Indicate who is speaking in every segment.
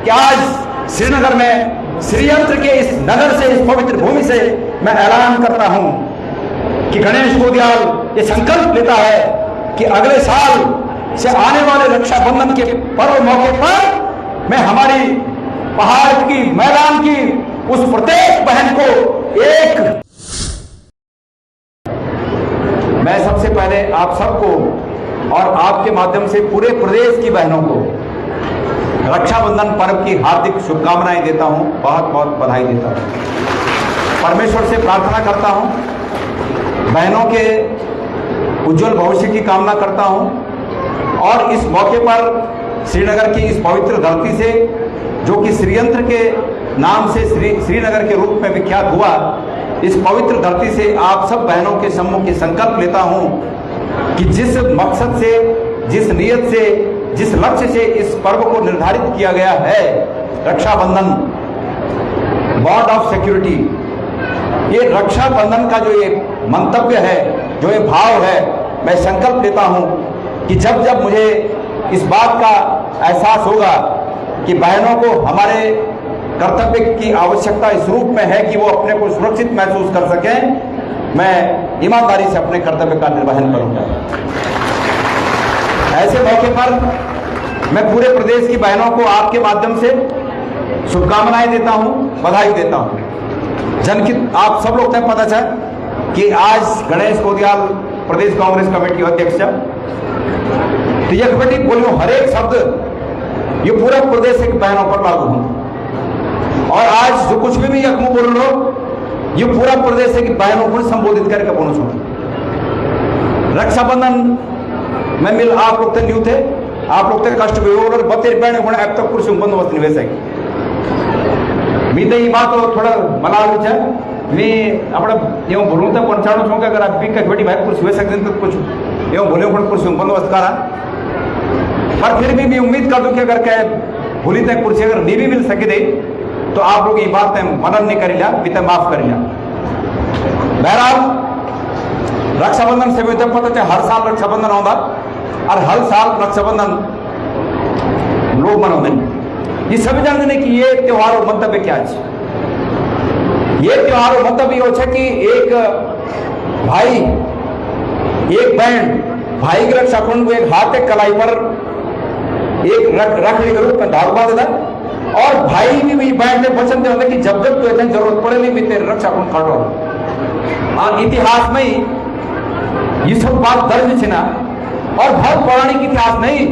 Speaker 1: कि आज श्रीनगर में श्रीयंत्र के इस नगर से, इस पवित्र भूमि से मैं ऐलान करता हूं कि गणेश गोदियाल ये संकल्प लेता है कि अगले साल से आने वाले रक्षाबंधन के पर्व मौके पर मैं हमारी पहाड़ की, मैदान की उस प्रत्येक बहन को एक, मैं सबसे पहले आप सबको और आपके माध्यम से पूरे प्रदेश की बहनों को रक्षाबंधन पर्व की हार्दिक शुभकामनाएं देता हूं, बहुत बहुत बधाई देता हूं। परमेश्वर से प्रार्थना करता हूं, बहनों के उज्जवल भविष्य की कामना करता हूं और इस मौके पर श्रीनगर की इस पवित्र धरती से, जो कि श्रीयंत्र के नाम से श्रीनगर के रूप में विख्यात हुआ, इस पवित्र धरती से आप सब बहनों के सम्मुख ये संकल्प लेता हूं कि जिस मकसद से, जिस नियत से, जिस लक्ष्य से इस पर्व को निर्धारित किया गया है, रक्षाबंधन, बॉन्ड ऑफ सिक्योरिटी, ये रक्षाबंधन का जो ये मंतव्य है, जो ये भाव है, मैं संकल्प लेता हूं कि जब जब मुझे इस बात का एहसास होगा कि बहनों को हमारे कर्तव्य की आवश्यकता इस रूप में है कि वो अपने को सुरक्षित महसूस कर सकें, मैं ईमानदारी से अपने कर्तव्य का निर्वहन करूंगा। ऐसे मौके पर मैं पूरे प्रदेश की बहनों को आपके माध्यम से शुभकामनाएं देता हूं, बधाई देता हूं। जनहित आप सब लोग तक पता चला कि आज गणेश गोदियाल प्रदेश कांग्रेस कमेटी अध्यक्ष, तो यह कमेटी बोलो हर एक शब्द ये पूरा प्रदेश के बहनों पर लागू हो और आज जो कुछ भी यकमू बोल लो ये पूरा प्रदेश की बहनों को संबोधित करके बोलो सुनो। रक्षाबंधन में मिल आप लोग तो न्यू थे, आप लोग तो कष्ट भी और बतेर बहने होने अब तक कुछ बंदोबस्त निवेश है। मी तो ये बात थोड़ा मला है, मैं अपना यूँ बोलूँ तो पंचाणु छूँ अगर आप भी कभी भाई कुछ हुए सकते तो कुछ यूँ बोले कुछ बंदोबस्त करा, पर फिर भी मैं उम्मीद कर दूं कि अगर क्या भूली तक कुर्सी अगर नहीं भी मिल सके दे तो आप लोग ये बात मनन नहीं कर लिया, बीते माफ कर लिया। बहरहाल रक्षाबंधन से भी पता है हर साल रक्षाबंधन होता और हर साल रक्षाबंधन लोग मनाते, ये सभी जानते हैं कि ये त्योहार और मंतव्य क्या है। ये त्योहार और मंतव्य ये है कि एक भाई, एक बहन भाई की रक्षा को एक हाथ एक कलाई पर एक रखड़ी के रूप में धार बांध देता और भाई भी बहन में वचन देते कि जब जब तुझे जरूरत पड़े नहीं मैं तेरे रक्षा को खड़ो। और इतिहास में ये सब बात दर्ज है ना, और बहुत पौराणिक इतिहास नहीं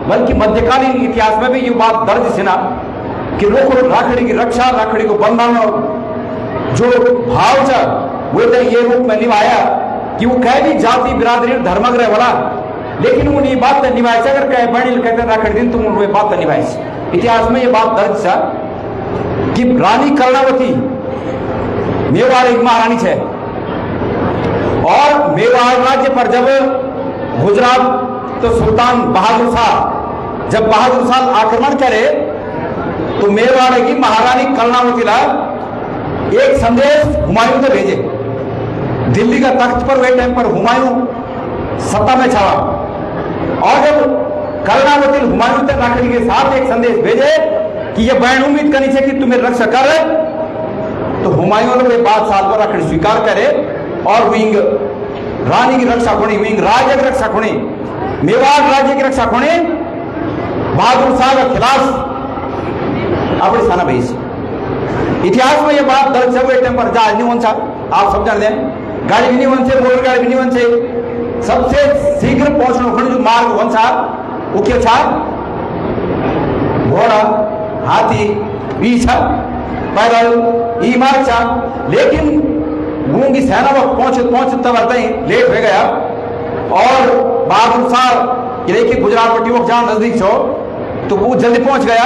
Speaker 1: बल्कि मध्यकालीन इतिहास में भी ये बात दर्ज है ना कि लोग राखड़ी की रक्षा, राखड़ी को बंधन जो भाव था वो तो ये रूप में निभाया कि वो कह भी जाति बिरादरी धर्मग्रह वाला, लेकिन वो ये बात निभाए अगर कहे बड़ी कहते राखड़ी दिन तुम वो बात निभाए। इतिहास में ये बात दर्ज था कि रानी कर्णावती मेवाड़ एक महारानी है और मेवाड़ राज्य पर जब गुजरात तो सुल्तान बहादुर शाह, जब बहादुर शाह आक्रमण करे तो मेवाड़ की महारानी कर्णावती ला एक संदेश हुमायूं को भेजे। दिल्ली का तख्त पर वे टाइम पर हुमायूं सत्ता में छावा और जब कर्णावती हुमायूं तक राखड़ी के साथ एक संदेश भेजे कि ये बहन उम्मीद करनी चाहिए कि तुम्हें रक्षा कर, तो हुमायूं ने बात साल पर राखड़ी स्वीकार करे और विंग रानी की रक्षा खोनी, विंग राज्य की रक्षा खोनी, मेवाड़ राज्य की रक्षा खोनी, बहादुर शाह के खिलाफ अपनी सेना भेजी। इतिहास में यह बात दर्ज है, टाइम पर जहाज नहीं वन आप सब जानते हैं, गाड़ी भी नहीं वन से, मोटर गाड़ी भी नहीं वन से, सबसे शीघ्र पहुंचने जो मार्ग वन सा वो क्या था, घोड़ा, हाथी, पीछा, पैदल, ई मार्ग था। लेकिन गूंगी सेना वक्त पहुंच तब लेट हो गया और बहादुर शाह कि गुजरात पट्टी वक्त जहां नजदीक छो तो वो जल्दी पहुंच गया,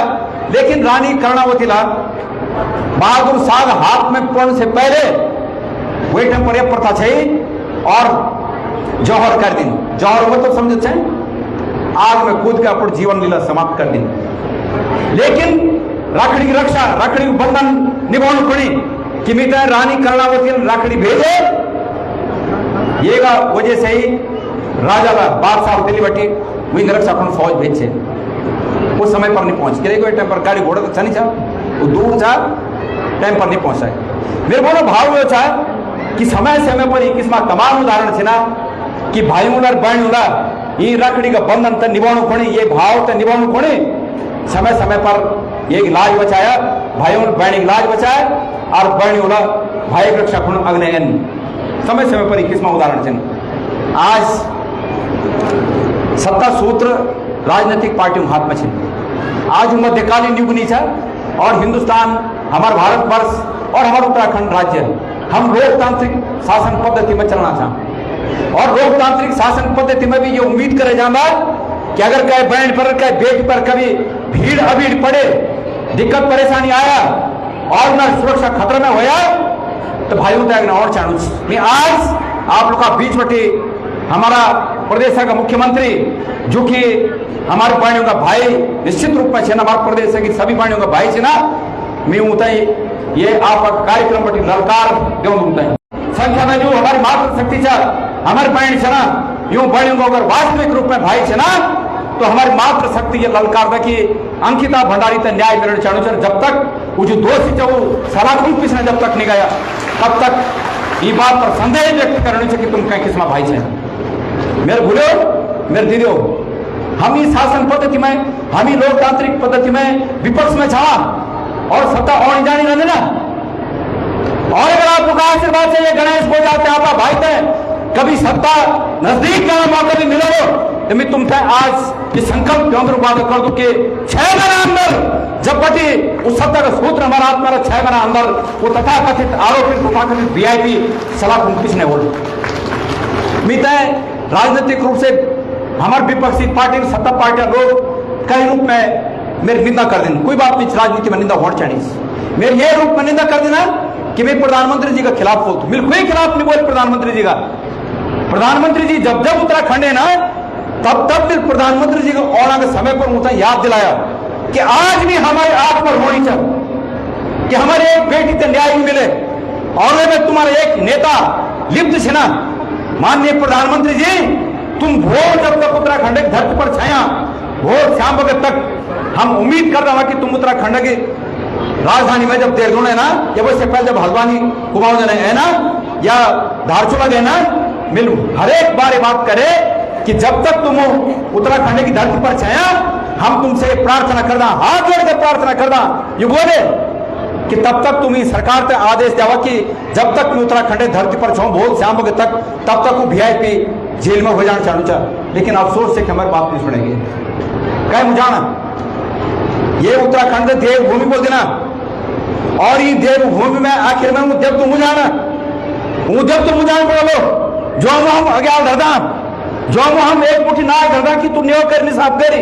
Speaker 1: लेकिन रानी कर्णावती ला बहादुर शाह हाथ में पड़ने से पहले वही टाइम पर यह प्रथा छे और जौहर कर दिन। जौहर मतलब समझे छे आग में कूद के अपन जीवन लीला समाप्त कर दी। लेकिन राखड़ी की रक्षा, राखड़ी को बंधन निभाना पड़ी कि मित्र रानी कर्णावती राखड़ी भेजे, ये वजह से ही राजा का बादशाह दिल्ली बटी विंग रक्षा फौज भेजे। वो समय पर नहीं पहुंच के कोई टाइम पर गाड़ी घोड़ा तो नहीं चाह वो दूर जा टाइम पर नहीं पहुंचा है। मेरे बोलो भाव वो चाह कि समय समय पर ही किस्म तमाम उदाहरण थे ना कि भाई उलर बहन उलर ये रखड़ी का बंधन तो निभाने कोने, ये भाव तो निभाने कोने, समय समय पर ये लाज बचाया भाई बहनी लाज बचाया और बहनी उला भाई रक्षा खुण अग्नि समय समय पर ही किस्म उदाहरण थे। आज सत्ता सूत्र राजनीतिक पार्टियों हाथ में छे। आज मध्यकालीन युग नहीं था और हिंदुस्तान हमारा भारतवर्ष और हमारा उत्तराखंड राज्य हम लोकतांत्रिक शासन पद्धति में चलना चाहते और लोकतांत्रिक शासन पद्धति में भी ये उम्मीद करे जाना कि अगर कहीं बहन पर कहीं बेटी पर कभी भीड़ अभीड़ पड़े, दिक्कत परेशानी आया और न सुरक्षा खतरे में होया तो भाइयों त्याग और चाणू मैं आज आप लोग का बीच बटे हमारा प्रदेश का मुख्यमंत्री जो कि हमारे पार्टियों का भाई निश्चित रूप में छेना हमारे प्रदेश की सभी पार्टियों का भाई छे ना मैं उतई ये आपका कार्यक्रम बटी ललकार दें संख्या में जो हमारी मातृ शक्ति छा हमारे पार्टी छे ना यूं पार्टियों को अगर वास्तविक रूप में भाई छे ना तो हमारी मातृ शक्ति ये ललकार दा कि अंकिता भंडारी तक न्याय मिलना चाहूँ सर। जब तक वो जो दोषी थे वो सलाखों पिछले जब तक नहीं गया तब तक ये बात पर संदेह व्यक्त करने से कि तुम कहीं किस्मा भाई छे। मेरे भूलो मेरे दीदियों हम ही शासन पद्धति में हम ही लोकतांत्रिक पद्धति में विपक्ष में छा और सत्ता और जानी रहने ना और अगर आप लोग आशीर्वाद से ये गणेश हो जाते आप भाई थे कभी सत्ता नजदीक का मौका भी मिले तो मैं तुम थे आज ये संकल्प के अंदर वादा कर दूं कि 6 महीने अंदर जब बटी उस सत्ता का सूत्र हमारा हाथ में 6 महीने अंदर वो तथाकथित आरोपित तथाकथित वीआईपी सलाह किसने बोल मित है राजनीतिक रूप से हमारे विपक्षी पार्टी सत्ता पार्टियां लोग कई रूप में मेरी निंदा कर देना कोई बात नहीं राजनीति में निंदा होना चाहिए मेरे ये रूप में निंदा कर देना कि मैं प्रधानमंत्री जी के खिलाफ बोलता मेरे कोई खिलाफ नहीं बोले प्रधानमंत्री जी का। प्रधानमंत्री जी जब जब उत्तराखंड है ना तब तब फिर प्रधानमंत्री जी को और आगे समय पर मुझे याद दिलाया कि आज भी हमारे आंख पर होनी चाहिए कि हमारे एक बेटी से न्याय मिले और में तुम्हारा एक नेता लिप्त है ना माननीय प्रधानमंत्री जी तुम वोट जब तक उत्तराखंड की धरती पर छाया वोट शाम बजे तक हम उम्मीद कर रहा कि तुम उत्तराखंड की राजधानी में जब देहरादून है ना या उससे पहले जब हल्द्वानी कुमाऊं है ना या धारचूला है ना मिल हर एक बार ये बात करे कि जब तक तुम उत्तराखंड की धरती पर छाया हम तुमसे प्रार्थना करना हाथ जोड़कर प्रार्थना करना ये बोले कि तब तक तुम सरकार से आदेश देवा कि जब तक तुम उत्तराखंड धरती पर छो बहुत शाम बजे तक तब तक वो वीआईपी जेल में हो जाना चाहू चाह लेकिन अफसोस से कि हमारी बात नहीं सुनेंगे कह मुझाना ये उत्तराखंड देवभूमि बोल देना और ये देवभूमि में आखिर में जब तुम जाना बोलो जो हम अज्ञान धरदा जो हम एक मुठी ना धरदा कि तू न्यो करनी साफ करी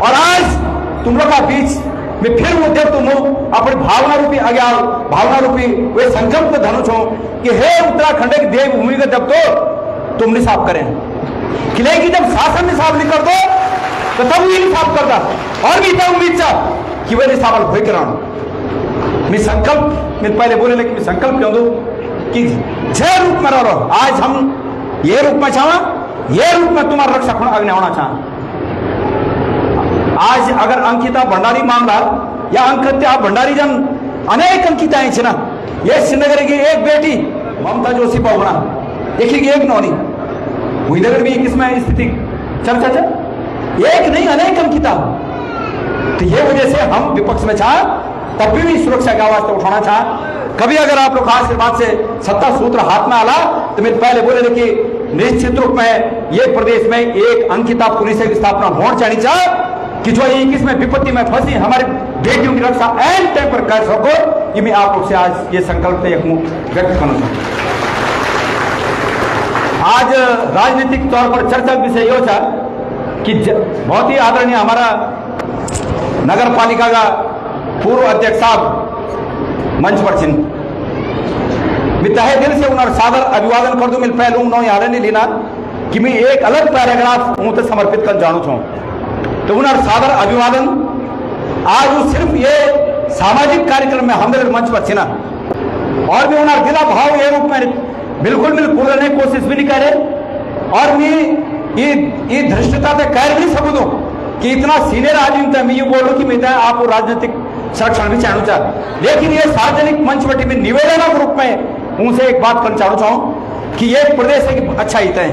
Speaker 1: और आज तुम लोग का बीच में फिर वो जब तुम अपने भावना रूपी अज्ञान भावना रूपी वे संकल्प में धनुष हो कि हे उत्तराखंड की देवभूमि का जब तो तुम निसाफ करें किले की जब शासन निसाफ नहीं कर दो तो तब ये निसाफ करता और भी इतना उम्मीद था कि वह निसाफ भोई कराना मैं संकल्प मैं पहले बोले लेकिन मैं संकल्प क्यों दूं कि जय रूप में रहो आज हम ये रूप में चाहा ये रूप में तुम्हारा रक्षा खुण अग्नि होना चाह आज अगर अंकिता भंडारी मामला या अंकिता भंडारी जन अनेक अंकिताएं छे ना ये श्रीनगर की एक बेटी ममता जोशी बहुगुणा एक नौनी हुईनगर भी किसमें स्थिति चर्चा एक नहीं अनेक अंकिता तो ये वजह से हम विपक्ष में चाह तब भी सुरक्षा का आवाज तो उठाना चाह कभी अगर आप लोग आशीर्वाद से सत्ता सूत्र हाथ में आला तो मैं पहले बोले कि निश्चित रूप में ये प्रदेश में एक अंकिता पुलिस की स्थापना होना चाहिए चाह कि जो ये किसमें विपत्ति में फंसी हमारी बेटियों की रक्षा एन टाइम पर कर सको ये मैं आप लोग से आज ये संकल्प व्यक्त करना चाहूँ। आज राजनीतिक तौर पर चर्चा विषय यह था कि बहुत ही आदरणीय हमारा नगर पालिका का पूर्व अध्यक्ष साहब मंच पर चिन्ह मैं तहे दिल से उन्हें सादर अभिवादन कर दूं मैं पहले उन्होंने याद नहीं लेना कि मैं एक अलग पैराग्राफ उनसे समर्पित कर जानू चाहूँ तो उन्हें सादर अभिवादन आज वो सिर्फ ये सामाजिक कार्यक्रम में हम मंच पर छिना और भी उन्हें दिला भाव ये रूप में बिल्कुल बोलने की कोशिश भी नहीं करे और मैं ये धृष्टता से कह नहीं सकूँ कि इतना सीनियर आदमी था, मैं ये बोलूं कि मैं आप राजनीतिक संरक्षण भी चाहूँ चाह, लेकिन ये सार्वजनिक मंच पर में निवेदन के रूप में उनसे एक बात करना चाहूँ चाहूँ कि ये प्रदेश की अच्छा हित है,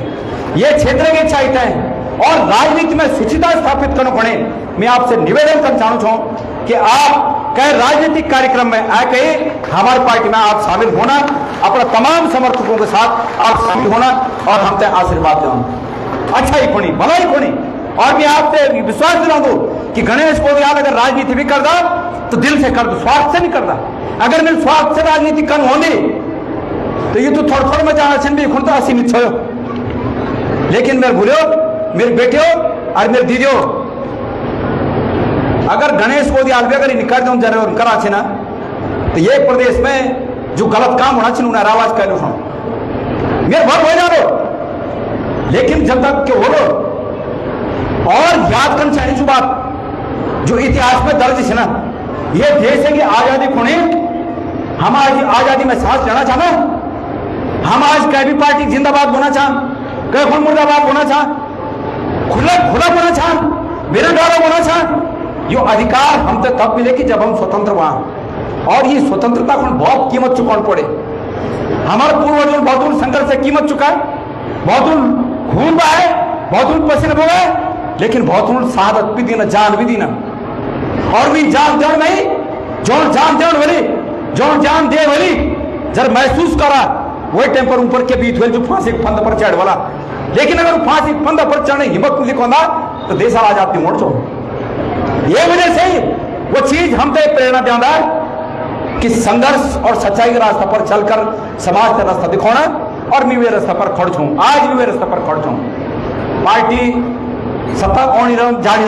Speaker 1: ये क्षेत्र की अच्छा हित है और राजनीति में शुचिता स्थापित करना पड़े। मैं आपसे निवेदन करना चाहूँ चाहूँ कि आप कई राजनीतिक कार्यक्रम में आके हमारी पार्टी में आप शामिल होना, अपना तमाम समर्थकों के साथ आप शामिल होना और हमसे आशीर्वाद देना, अच्छा ही खोनी भला ही खोनी। और मैं आपसे विश्वास दिला दूं कि गणेश पोखरियाल अगर राजनीति भी करता तो दिल से कर दो, स्वार्थ से नहीं करता। अगर मेरे स्वार्थ से राजनीति कर होंगी तो ये तो थोड़ा थोड़ा में जाना भी खुद तो असीमित हो, लेकिन मेरे भूलो मेरे बेटे और मेरे दीदियों, अगर गणेश पोखरियाल भी अगर निकाल दो जरूर करा ना तो ये प्रदेश में जो गलत काम होना चाहिए उन्हें आवाज कह लो मेरे भर हो जा दो, लेकिन जब तक के हो लो और याद करना चाहिए जो बात जो इतिहास में दर्ज है ना, ये देश है कि आजादी खोने हम आज आजादी में सांस लेना चाहना, हम आज कहीं भी पार्टी जिंदाबाद होना चाह, कहीं खुद मुर्दाबाद होना चाह, खुला खुला होना चाह, बेरोजगार होना चाह। यो अधिकार हम तक तब मिले कि जब हम स्वतंत्र वहां, और ये स्वतंत्रता को बहुत कीमत चुकाना पड़े। हमारे पूर्वजों बहुत संघर्ष से कीमत चुका, बहुत खून बहाए, बहुत पसीना बहाए, लेकिन बहुत शहादत भी देना, जान भी देना, और भी जान देने नहीं जो जान देने वाली जो जान दे वाली जब महसूस करा वही टाइम पर ऊपर के बीत हुए जो फांसी के फंद पर चढ़ वाला, लेकिन अगर फांसी के फंद पर चढ़ने हिम्मत नहीं दिखा तो देश आजाद की मोड़ चो। ये वजह से वो चीज हम तो प्रेरणा देना कि संघर्ष और सच्चाई के रास्ते पर चलकर समाज का रास्ता दिखाना, और मैं वे रास्ते पर खड़ छूं, आज भी वे रास्ते पर खड़ छूं। पार्टी सत्ता कौन जानी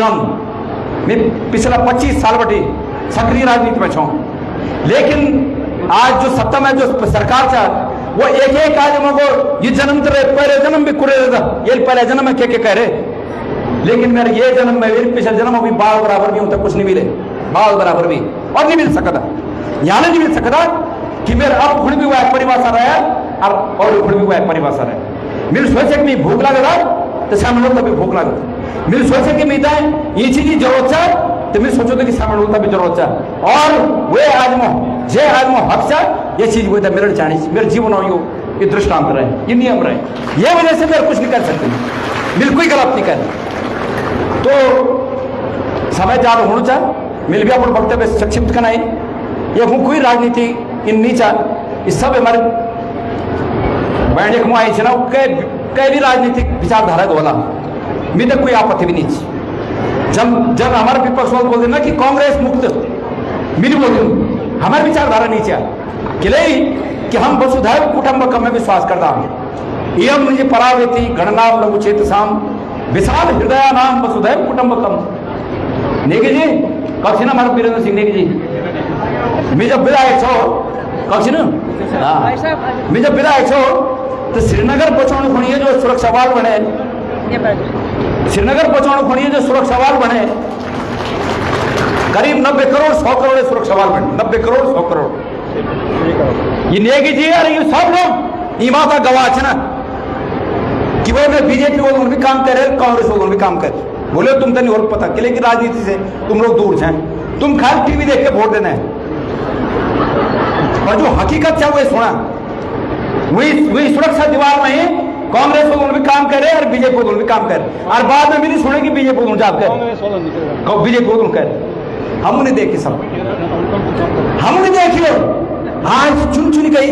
Speaker 1: मैं पिछला 25 साल बटे सक्रिय राजनीति में छूं, लेकिन आज जो सत्ता में जो सरकार था वो एक एक आदमों को ये जन्म तो पहले जन्म भी कुरे था, ये पहले जन्म में क्या कह रहे, लेकिन मेरे ये जन्म में मेरे पिछले जन्म अभी बाल बराबर भी होता कुछ नहीं मिले, बाल बराबर भी और नहीं मिल सकता, यहाँ नहीं मिल सकता कि मेरे अब खुद भी हुआ परिभाषा रहा और खुद भी हुआ परिभाषा रहा। मेरे सोचे कि मैं भूख लगा तो सामने होता भी भूख लगा, मेरे सोचे कि मैं ये चीज की जरूरत है तो मैं सोचो कि सामने होता भी जरूरत है, और वे आदमो जे आदमो हक से ये चीज हुई था मेरे चाहे मेरे जीवन और ये दृष्टांत रहे, ये नियम रहे, ये वजह से मेरे कुछ नहीं कर सकते, मेरे कोई गलत नहीं कर। तो समय ज्यादा होना चाहे मिल भी अपने वक्तव्य संक्षिप्त करना है, ये कोई राजनीति इन नीचा इस सब हमारे बैंड एक आई ना कई भी राजनीतिक विचारधारा को बोला मैं तक कोई आपत्ति भी नहीं। जब हमारे विपक्ष वाले बोलते ना कि कांग्रेस मुक्त मेरी बोलते हमारी विचारधारा नीचे कि हम वसुधैव कुटुंबकम में विश्वास करता हूँ, एवं मुझे परावेती गणनाम लघु चेतसाम विशाल हृदय नाम वसुधैव कुटुंबकम। नेगी जी कक्षी ना हमारे वीरेंद्र सिंह नेगी जी मैं जब विधायक छो कक्षी ना मैं जब विधायक छो तो श्रीनगर बचाने खोनी जो सुरक्षा बल बने, श्रीनगर बचाने खोनी जो सुरक्षा बल बने करीब 90 करोड़ 100 करोड़ सुरक्षा बल बने, 90 करोड़ 100 करोड़। ये नेगी जी अरे ये सब लोग ये माता गवाह है ना कि वो मैं बीजेपी वालों भी काम कर रहे, कांग्रेस वालों भी काम कर रहे, बोले तुम तो नहीं और पता किले की राजनीति से तुम लोग दूर हैं, तुम खाली टीवी देख के वोट देना है, और जो हकीकत है वो सुना वही सुरक्षा दीवार में कांग्रेस वालों भी काम कर रहे और बीजेपी वालों भी काम कर रहे, और बाद में भी नहीं सुने कि बीजेपी वालों जाप कर बीजेपी वालों कर हम उन्हें देखे सब हम उन्हें देखिए आज चुन चुन गई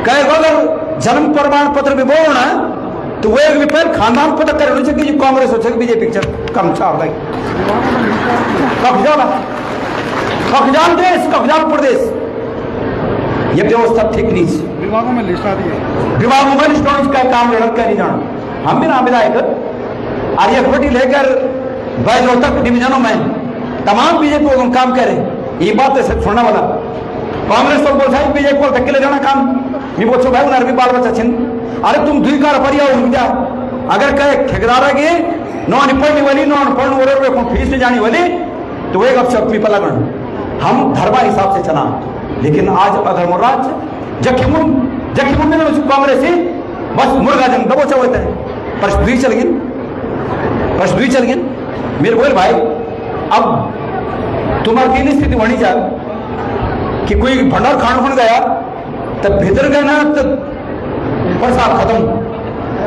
Speaker 1: कहे अगर जन्म प्रमाण पत्र में बोलो ना तो वो एक पहले खानदान पता कर कि कांग्रेस हो बीजेपी कम छाप कब्जान देश कब्जान प्रदेश ये व्यवस्था ठीक नहीं है, विभागों में लिस्ट आती है, विभागों में लिस्ट का काम लड़क का नहीं जाना। हम भी ना विधायक और ये खोटी लेकर बैजोतक डिवीजनों में तमाम बीजेपी लोग काम करे, ये बात है छोड़ना वाला कांग्रेस तो बोल साहब बीजेपी को धक्के ले जाना काम मैं बोलो भाई उन्हें भी बाल बच्चा छिन अरे तुम दुई कार परिया उनका अगर कहे ठेकेदार की नॉन पढ़ने वाली नॉन पढ़ने वाले फीस नहीं जाने वाली तो एक अब शक्ति पर लगन हम धर्मा हिसाब से चला, लेकिन आज अधर्म राज्य जखिमुन में कांग्रेस ही बस मुर्गा जंग दबो चलते हैं परसदुई चल गई मेरे बोल भाई अब तुम्हारी तीन स्थिति होनी जा कि कोई भंडार खाना खुन गया तो भीतर गया ना तो प्रसाद खत्म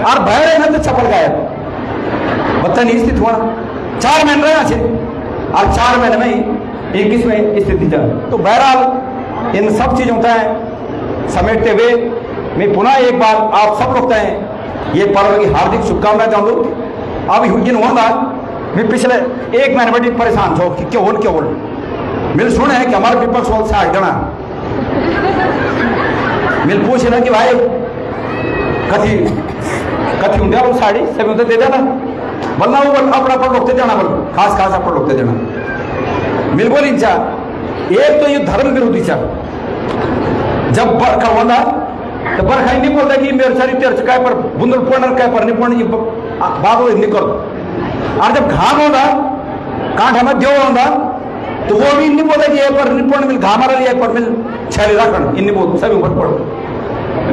Speaker 1: और बाहर है ना तो छपल गया बता नहीं स्थिति हुआ 4 महीने रहे अच्छे और 4 महीने में 21वें स्थिति जा। तो बहरहाल इन सब चीजों का समेटते हुए मैं पुनः एक बार आप सब लोग हैं ये पर्व की हार्दिक शुभकामनाएं चाहूँ। अब इन होगा मैं पिछले 1 महीने बड़ी परेशान छो कि क्यों मिल सुने है कि हमारे विपक्ष वाल से 8 जना मिल पूछ रहे कि भाई कथी कथी होंगे वो साड़ी सभी होते दे देना बोलना वो अपना पर लोग जाना बोल खास खास अपन लोग जाना मिल बोल इंचा एक तो ये धर्म विरोधी चा जब बरखा होना तो बरखा नहीं बोलता कि मेरे सारी तेर काय पर बुंदल पोड़ना काय पर नहीं पोड़ना बात हो नहीं कर और जब घाम होगा कांठ हमें देव होगा तो वो भी नहीं बोला कि ये पर निपुण मिल घामा रही है पर मिल छैली राखण इन्हीं बोल सभी ऊपर पड़ो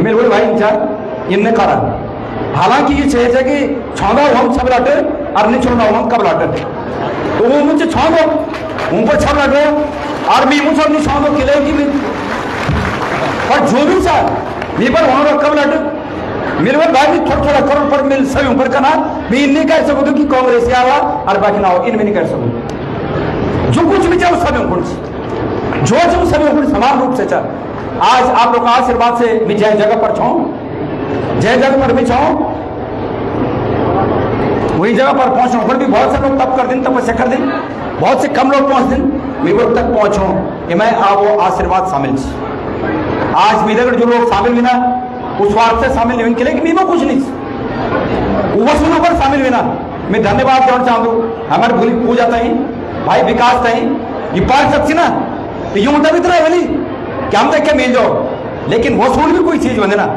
Speaker 1: मेरे बोले भाई इंचा इनने करा हालांकि ये चाहिए कि छौंदा हम सब लाटे और नहीं छोड़ना हम कब लाटे तो वो मुझे छौंदो ऊपर छब लाटे और मैं मुझे नहीं छौंदो खिलेगी भी और जो भी चाह मैं पर वहां कब लाटे मेरे को भाई थोड़ा थोड़ा करोड़ पर मिल सभी ऊपर का ना मैं इन नहीं कह सकूँ कि कांग्रेस आवा और बाकी ना हो इनमें नहीं कर सकूँ जो कुछ भी चाहो सभी ऊपर जो सभी ऊपर समान रूप से चाह आज आप लोग का आशीर्वाद से मैं जय जगह पर छाऊं जय जगह पर भी छाऊं वही जगह पर पहुंचना पर भी बहुत से लोग तप कर दिन तपस्या कर दिन बहुत से कम लोग पहुंच दिन मैं वो तक पहुंचो कि मैं आप वो आशीर्वाद शामिल आज भी जो लोग शामिल भी ना उस स्वार्थ से शामिल नहीं के लिए कि मैं कुछ नहीं वो सुनो पर शामिल भी ना मैं धन्यवाद देना चाहूँ हमारे भूली पूजा तई भाई विकास तई ये पार सकती ना तो यूं तब इतना है बोली कि हम देख के मिल जाओ लेकिन वो सुन भी कोई चीज बने ना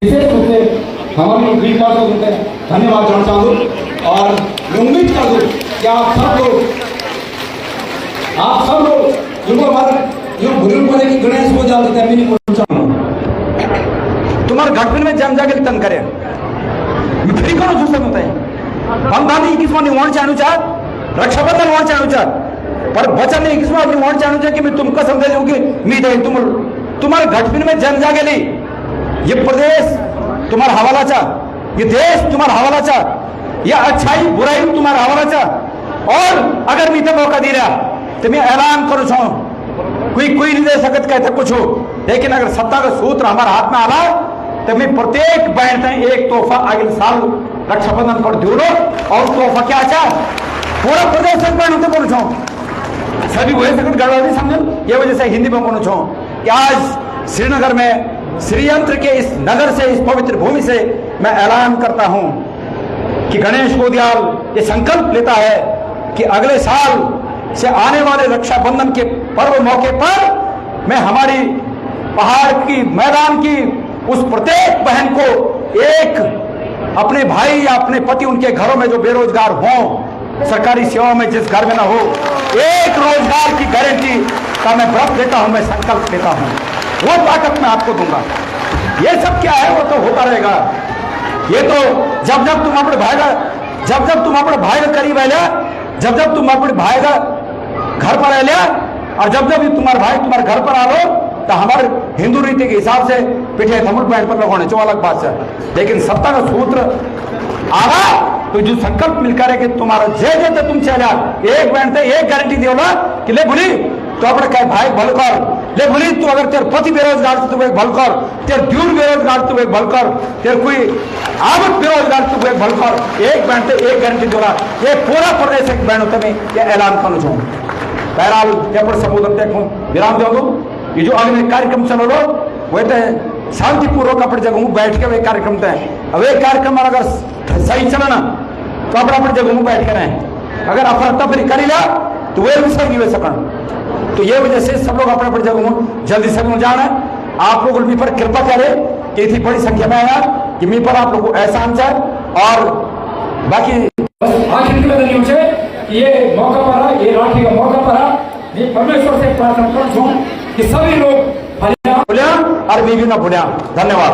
Speaker 1: विशेष रूप से हमारे विकास को धन्यवाद देना चाहूँ और उम्मीद कर दूँ कि आप सब लोग जिनको हमारे जो बुजुर्ग बोले कि गणेश हो जाते थे मैं नहीं तुम्हारे गठबंधन में जम जाके तंग करे फिर कौन सोचता होता है हम दादी किस नहीं होना चाहूँ चाह रक्षाबंधन होना चाहूँ चाह पर वचन नहीं किस नहीं होना चाहूँ चाह कि मैं तुम कसम दे दूँ कि मैं तुम्हारे गठबंधन में जम जाके ली ये प्रदेश तुम्हारा हवाला चाह ये देश तुम्हारा हवाला चाह ये अच्छाई बुराई तुम्हारा हवाला चाह और अगर मैं तो मौका दे रहा तो मैं ऐलान करूँ छो कोई नहीं दे सकत कहते कुछ हो लेकिन अगर सत्ता का सूत्र हमारे हाथ में आला तो मैं प्रत्येक बहन तक एक तोहफा अगले साल रक्षाबंधन पर दूर और तोहफा क्या चाह पूरा प्रदेश से बहन होते बोलो छो सभी वही सकत गड़बड़ी समझो ये वजह से हिंदी में बोलो छो कि आज श्रीनगर में श्रीयंत्र के इस नगर से इस पवित्र भूमि से मैं ऐलान करता हूं कि गणेश गोदियाल ये संकल्प लेता है कि अगले साल से आने वाले रक्षाबंधन के पर्व मौके पर मैं हमारी पहाड़ की मैदान की उस प्रत्येक बहन को एक अपने भाई या अपने पति उनके घरों में जो बेरोजगार हों सरकारी सेवाओं में जिस घर में ना हो एक रोजगार की गारंटी का मैं व्रत लेता हूं मैं संकल्प लेता हूं वो ताकत मैं आपको दूंगा। ये सब क्या है वो तो होता रहेगा ये तो जब तुम अपने भाई का तुम अपने भाई का करीब आया जब तुम अपने भाई का घर पर आ लिया और जब तुम्हारे भाई तुम्हारे घर पर आ लो तो हमारे हिंदू रीति के हिसाब से पिठे थमुट पैंट पर लगाने जो अलग बात है लेकिन सत्ता का सूत्र आगा तो जो संकल्प मिलकर है कि तुम्हारा जय तो तुम चला एक बैंड से एक गारंटी दो ना कि ले बोली तो अपने कहे भाई भल कर ले बोली तू अगर तेरे पति बेरोजगार तू एक भल कर तेरे दूर बेरोजगार तू एक भल कर तेरे कोई आवक बेरोजगार तू एक भल कर एक बैंड से एक गारंटी दो ये पूरा प्रदेश एक बैंड होता मैं ये ऐलान करना चाहूँ बहरहाल यहाँ पर संबोधन देखो विराम दो ये जो आगे कार्यक्रम चलो लो वह तो शांतिपूर्वक अपनी जगह में बैठ के वे कार्यक्रम तय अब एक कार्यक्रम अगर सही चला ना तो अपनी जगह में बैठ कर रहे अगर अफरा तफरी कर लिया तो वे भी सही नहीं हो सकन तो ये वजह से सब लोग अपने जगह में जल्दी से जाना आप लोग मी पर कृपा करें कि इतनी बड़ी संख्या में आया कि मी पर आप लोग को एहसान चाहे और बाकी ये मौका पर ये राखी का मौका पर मैं परमेश्वर से प्रार्थना कर कि सभी लोग भूलिया और मैं भी ना भूलिया। धन्यवाद।